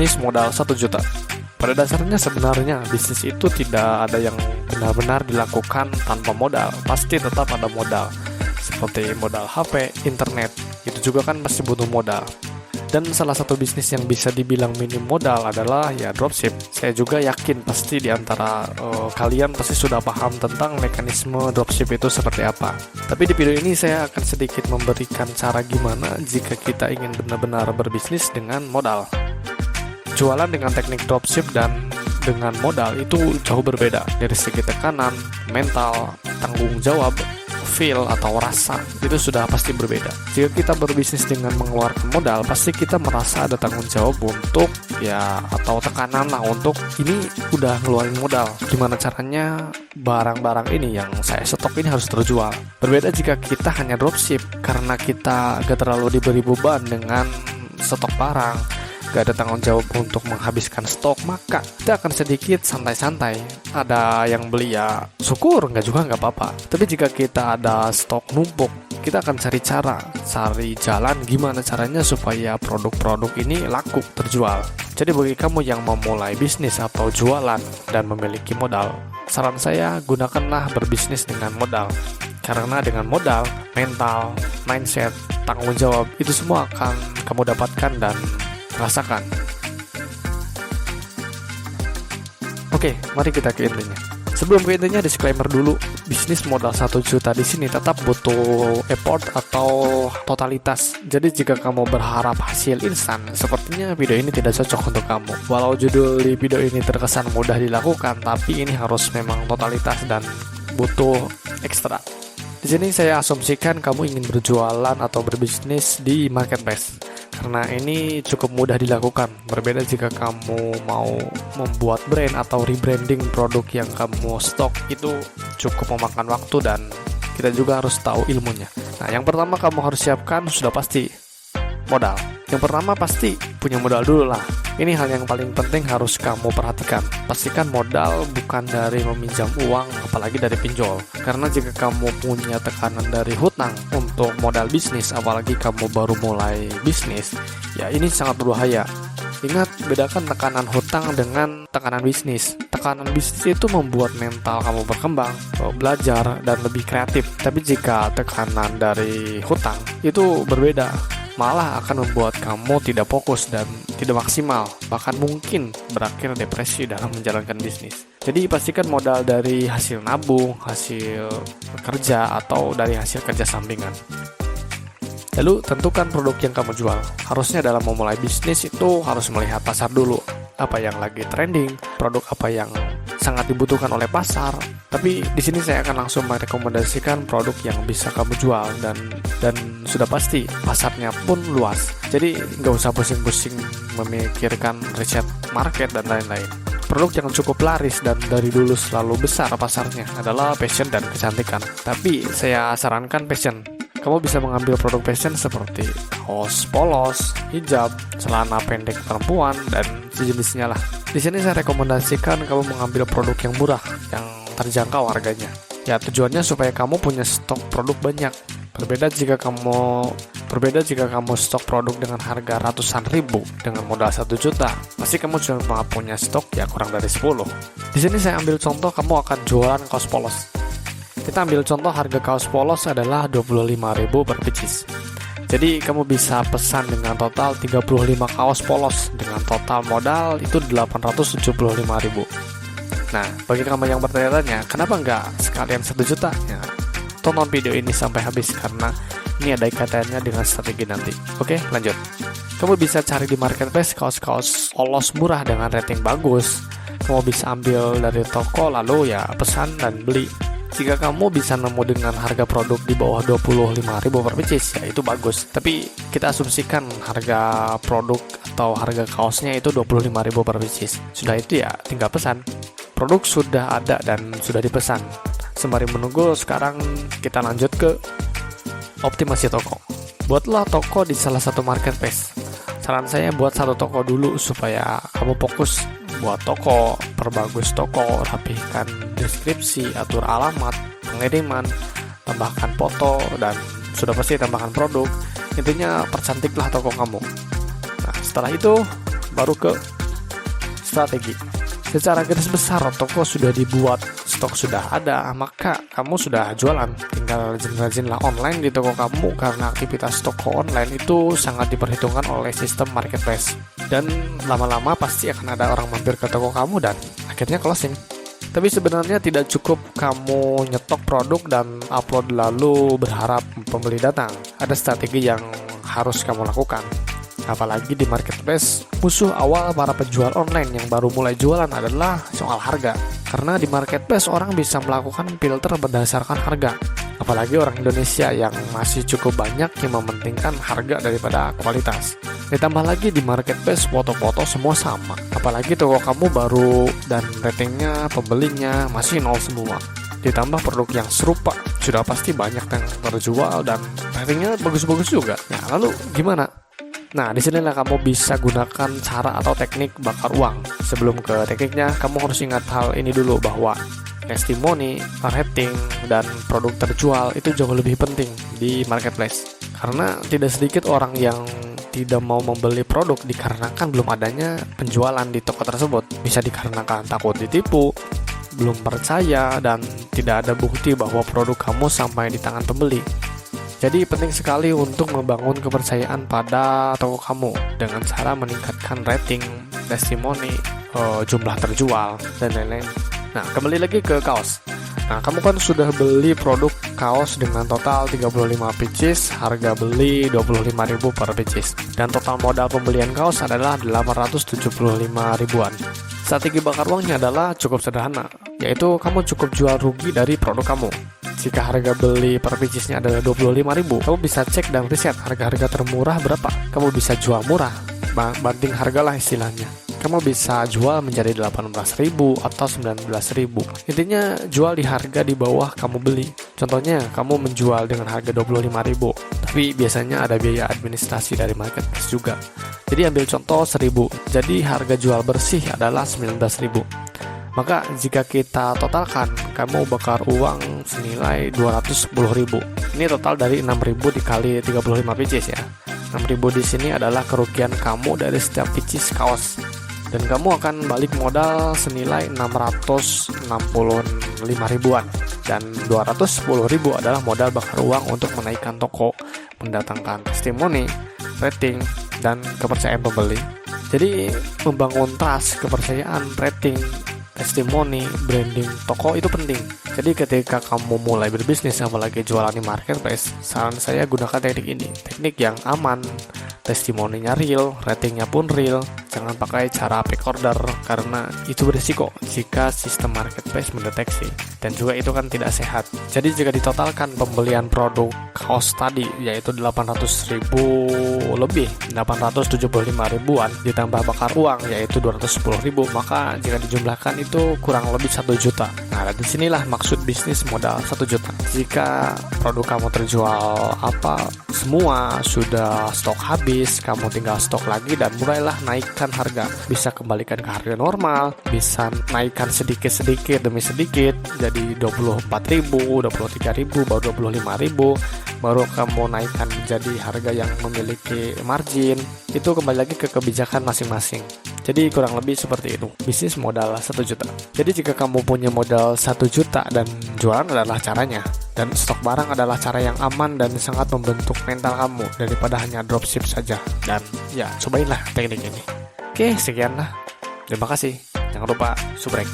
bisnis modal 1 juta. Pada dasarnya sebenarnya bisnis itu tidak ada yang benar-benar dilakukan tanpa modal. Pasti tetap ada modal. Seperti modal HP, internet, itu juga kan pasti butuh modal. Dan salah satu bisnis yang bisa dibilang minim modal adalah ya dropship. Saya juga yakin pasti di antara kalian pasti sudah paham tentang mekanisme dropship itu seperti apa. Tapi di video ini saya akan sedikit memberikan cara gimana jika kita ingin benar-benar berbisnis dengan modal. Jualan dengan teknik dropship dan dengan modal itu jauh berbeda dari segi tekanan, mental, tanggung jawab, feel atau rasa itu sudah pasti berbeda. Jika kita berbisnis dengan mengeluarkan modal, pasti kita merasa ada tanggung jawab untuk atau tekanan lah untuk ini udah ngeluarin modal. Gimana caranya barang-barang ini yang saya stok ini harus terjual. Berbeda jika kita hanya dropship karena kita gak terlalu diberi beban dengan stok barang, gak ada tanggung jawab untuk menghabiskan stok, maka kita akan sedikit santai-santai. Ada yang beli ya syukur, nggak juga nggak apa-apa. Tapi jika kita ada stok numpuk, kita akan cari jalan gimana caranya supaya produk-produk ini laku, terjual. Jadi bagi kamu yang memulai bisnis atau jualan dan memiliki modal, saran saya gunakanlah berbisnis dengan modal. Karena dengan modal, mental, mindset, tanggung jawab, itu semua akan kamu dapatkan dan rasakan. Oke, mari kita ke intinya. Sebelum ke intinya, disclaimer dulu. Bisnis modal 1 juta di sini tetap butuh effort atau totalitas. Jadi jika kamu berharap hasil instan, sepertinya video ini tidak cocok untuk kamu. Walau judul di video ini terkesan mudah dilakukan, tapi ini harus memang totalitas dan butuh ekstra. Di sini saya asumsikan kamu ingin berjualan atau berbisnis di marketplace. Karena ini cukup mudah dilakukan. Berbeda jika kamu mau membuat brand atau rebranding produk yang kamu stok, itu cukup memakan waktu dan kita juga harus tahu ilmunya. Nah, yang pertama kamu harus siapkan sudah pasti modal. Yang pertama pasti punya modal dulu lah. Ini hal yang paling penting harus kamu perhatikan. Pastikan modal bukan dari meminjam uang, apalagi dari pinjol. Karena jika kamu punya tekanan dari hutang untuk modal bisnis, apalagi kamu baru mulai bisnis, ya ini sangat berbahaya. Ingat, bedakan tekanan hutang dengan tekanan bisnis. Tekanan bisnis itu membuat mental kamu berkembang, belajar, dan lebih kreatif. Tapi jika tekanan dari hutang, itu berbeda. Malah akan membuat kamu tidak fokus dan tidak maksimal, bahkan mungkin berakhir depresi dalam menjalankan bisnis. Jadi pastikan modal dari hasil nabung, hasil kerja, atau dari hasil kerja sampingan. Lalu tentukan produk yang kamu jual. Harusnya dalam memulai bisnis itu harus melihat pasar dulu. Apa yang lagi trending, produk apa yang sangat dibutuhkan oleh pasar. Tapi di sini saya akan langsung merekomendasikan produk yang bisa kamu jual dan sudah pasti pasarnya pun luas. Jadi nggak usah pusing-pusing memikirkan riset market dan lain-lain. Produk yang cukup laris dan dari dulu selalu besar pasarnya adalah fashion dan kecantikan. Tapi saya sarankan fashion. Kamu bisa mengambil produk fashion seperti kaos polos, hijab, celana pendek perempuan, dan sejenisnya lah. Di sini saya rekomendasikan kamu mengambil produk yang murah, yang terjangkau harganya. Ya, tujuannya supaya kamu punya stok produk banyak. Berbeda jika kamu stok produk dengan harga ratusan ribu dengan modal 1 juta, pasti kamu cuma punya stok ya kurang dari 10. Di sini saya ambil contoh kamu akan jualan kaos polos. Kita ambil contoh harga kaos polos adalah 25.000 per pieces. Jadi kamu bisa pesan dengan total 35 kaos polos dengan total modal itu 875.000. Nah, bagi kamu yang bertanya-tanya, kenapa nggak sekalian 1 juta? Ya, tonton video ini sampai habis karena ini ada kaitannya dengan strategi nanti. Oke, lanjut. Kamu bisa cari di marketplace kaos-kaos polos murah dengan rating bagus. Kamu bisa ambil dari toko lalu ya pesan dan beli. Jika kamu bisa nemu dengan harga produk di bawah 25.000 per pieces, ya itu bagus. Tapi kita asumsikan harga produk atau harga kaosnya itu 25.000 per pieces. Sudah itu ya tinggal pesan. Produk sudah ada dan sudah dipesan. Sembari menunggu, sekarang kita lanjut ke optimasi toko. Buatlah toko di salah satu marketplace. Saran saya buat satu toko dulu supaya kamu fokus buat toko, perbagus toko, rapihkan deskripsi, atur alamat, pengiriman, tambahkan foto, dan sudah pasti tambahkan produk. Intinya percantiklah toko kamu. Nah, setelah itu baru ke strategi. Secara garis besar toko sudah dibuat, stok sudah ada, maka kamu sudah jualan. Tinggal rajin-rajinlah online di toko kamu, karena aktivitas toko online itu sangat diperhitungkan oleh sistem marketplace. Dan lama-lama pasti akan ada orang mampir ke toko kamu dan akhirnya closing. Tapi sebenarnya tidak cukup kamu nyetok produk dan upload lalu berharap pembeli datang. Ada strategi yang harus kamu lakukan. Apalagi di marketplace, musuh awal para penjual online yang baru mulai jualan adalah soal harga. Karena di marketplace orang bisa melakukan filter berdasarkan harga. Apalagi orang Indonesia yang masih cukup banyak yang mementingkan harga daripada kualitas. Ditambah lagi di marketplace foto-foto semua sama. Apalagi toko kamu baru dan ratingnya, pembelinya masih nol semua. Ditambah produk yang serupa, sudah pasti banyak yang terjual dan ratingnya bagus-bagus juga. Nah, lalu gimana? Nah, disinilah kamu bisa gunakan cara atau teknik bakar uang. Sebelum ke tekniknya, kamu harus ingat hal ini dulu, bahwa testimoni, rating, dan produk terjual itu jauh lebih penting di marketplace. Karena tidak sedikit orang yang tidak mau membeli produk dikarenakan belum adanya penjualan di toko tersebut. Bisa dikarenakan takut ditipu, belum percaya, dan tidak ada bukti bahwa produk kamu sampai di tangan pembeli. Jadi penting sekali untuk membangun kepercayaan pada toko kamu dengan cara meningkatkan rating, testimoni, jumlah terjual, dan lain-lain. Nah, kembali lagi ke kaos. Nah, kamu kan sudah beli produk kaos dengan total 35 pieces, harga beli 25.000 per pieces. Dan total modal pembelian kaos adalah 875 ribuan. Strategi bakar uangnya adalah cukup sederhana, yaitu kamu cukup jual rugi dari produk kamu. Jika harga beli per piecesnya adalah 25.000, kamu bisa cek dan riset harga-harga termurah berapa. Kamu bisa jual murah, banding harga lah istilahnya. Kamu bisa jual menjadi 18.000 atau 19.000. Intinya jual di harga di bawah kamu beli. Contohnya, kamu menjual dengan harga 25.000, tapi biasanya ada biaya administrasi dari marketplace juga. Jadi ambil contoh 1.000, jadi harga jual bersih adalah 19.000. Maka jika kita totalkan, kamu bakar uang senilai 210.000. Ini total dari 6.000 dikali 35 pieces ya. 6.000 di sini adalah kerugian kamu dari setiap pieces kaos. Dan kamu akan balik modal senilai 665 ribuan. Dan 210.000 adalah modal bakar uang untuk menaikkan toko, mendatangkan testimoni, rating, dan kepercayaan pembeli. Jadi membangun trust, kepercayaan, rating, testimoni, branding toko itu penting. Jadi ketika kamu mulai berbisnis, apalagi jualan di marketplace, saran saya gunakan teknik ini. Teknik yang aman, testimoninya real, ratingnya pun real. Jangan pakai cara pick order, karena itu berisiko jika sistem marketplace mendeteksi, dan juga itu kan tidak sehat. Jadi jika ditotalkan pembelian produk kaos tadi, yaitu 800.000 lebih, 875 ribuan, ditambah bakar uang yaitu 210.000, maka jika dijumlahkan itu kurang lebih 1 juta. Nah, di sinilah maksud bisnis modal 1 juta. Jika produk kamu terjual semua sudah stok habis, kamu tinggal stok lagi dan mulailah naikkan harga. Bisa kembalikan ke harga normal, bisa naikkan sedikit-sedikit demi sedikit, jadi 24.000, 23.000, baru 25.000, baru kamu naikkan menjadi harga yang memiliki margin. Itu kembali lagi ke kebijakan masing-masing. Jadi kurang lebih seperti itu, bisnis modal 1 juta. Jadi jika kamu punya modal 1 juta dan jualan adalah caranya, dan stok barang adalah cara yang aman dan sangat membentuk mental kamu daripada hanya dropship saja. Dan ya, cobainlah teknik ini. Oke, sekian lah. Terima kasih. Jangan lupa subrek.